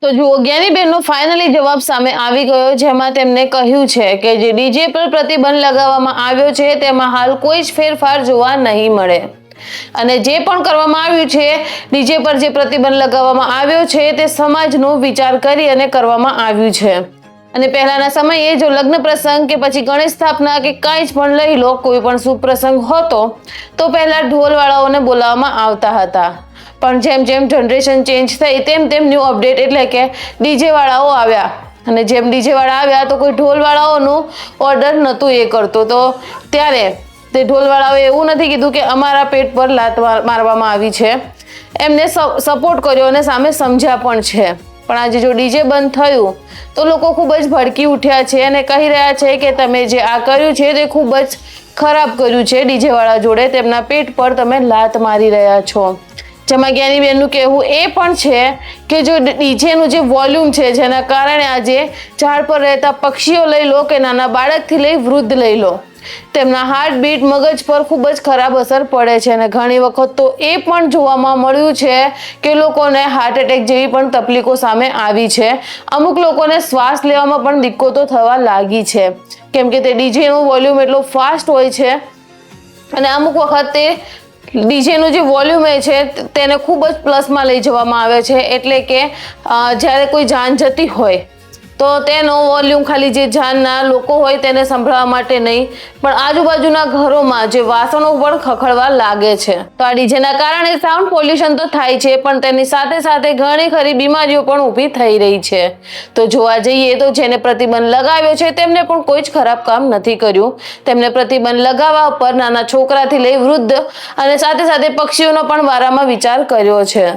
તો જુઓ, જ્ઞાનીબેનનો ફાઇનલી જવાબ સામે આવી ગયો, જેમાં તેમને કહ્યું છે કે જે ડીજે પર પ્રતિબંધ લગાવવામાં આવ્યો છે તેમાં હાલ કોઈ જ ફેરફાર જોવા નહીં મળે અને જે પણ કરવામાં આવ્યું છે, ડીજે પર જે પ્રતિબંધ લગાવવામાં આવ્યો છે તે સમાજનો વિચાર કરી અને કરવામાં આવ્યું છે અને પહેલાના સમયે જો લગ્ન પ્રસંગ કે પછી ગણેશ સ્થાપના કે કાંઈ જ પણ લઈ લો, કોઈ પણ શુભ પ્રસંગ હતો તો પહેલા ઢોલવાળાઓને બોલાવવામાં આવતા હતા, પણ જેમ જેમ જનરેશન ચેન્જ થઈ તેમ તેમ ન્યૂ અપડેટ એટલે કે ડીજે વાળાઓ આવ્યા અને જેમ ડીજે વાળા આવ્યા તો કોઈ ઢોલવાળાઓનું ઓર્ડર નહોતું એ કરતો, તો ત્યારે તે ઢોલવાળાઓએ એવું નથી કીધું કે અમારા પેટ પર લાત મારવામાં આવી છે, એમને સપોર્ટ કર્યો અને સામે સમજ્યા પણ છે। પણ આજે જો ડીજે બંધ થયું તો લોકો ખૂબ જ ભડકી ઉઠ્યા છે અને કહી રહ્યા છે કે તમે જે આ કર્યું છે તે ખૂબ જ ખરાબ કર્યું છે, ડીજે વાળા જોડે તેમના પેટ પર તમે લાત મારી રહ્યા છો। જેમાં જ્ઞાનીબેનનું કહેવું એ પણ છે કે જો ડીજેનું જે વોલ્યુમ છે જેના કારણે આજે ઝાડ પર રહેતા પક્ષીઓ લઈ લો કે નાના બાળકથી લઈ વૃદ્ધ લઈ લો, તેમના હાર્ટબીટ મગજ પર ખૂબ જ ખરાબ અસર પડે છે અને ઘણી વખત તો એ પણ જોવામાં મળ્યું છે કે લોકોને હાર્ટ એટેક જેવી પણ તકલીફો સામે આવી છે। અમુક લોકોને શ્વાસ લેવામાં પણ દિક્કતો થવા લાગી છે, કેમ કે તે ડીજેનું વોલ્યુમ એટલો ફાસ્ટ હોય છે અને અમુક વખત તે ડીજેનું જે વોલ્યુમ છે તેને ખૂબ જ પ્લસમાં લઈ જવામાં આવે છે, એટલે કે જ્યારે કોઈ જાન જતી હોય તો તેનો વોલ્યુમ ખાલી જે જાનના લોકો હોય તેને સંભળાવવા માટે નહીં, પણ આજુબાજુના ઘરોમાં જે વાસણો પણ ખખડવા લાગે છે। તો આ ડીજેના કારણે સાઉન્ડ પોલ્યુશન તો થાય છે, પણ તેની સાથે સાથે ઘણી ખરી બીમારીઓ પણ ઊભી થઈ રહી છે। તો જોવા જઈએ તો જેને પ્રતિબંધ લગાવ્યો છે તેમને પણ કોઈ જ ખરાબ કામ નથી કર્યું, તેમને પ્રતિબંધ લગાવવા પર નાના છોકરાથી લઈ વૃદ્ધ અને સાથે સાથે પક્ષીઓનો પણ વારામાં વિચાર કર્યો છે।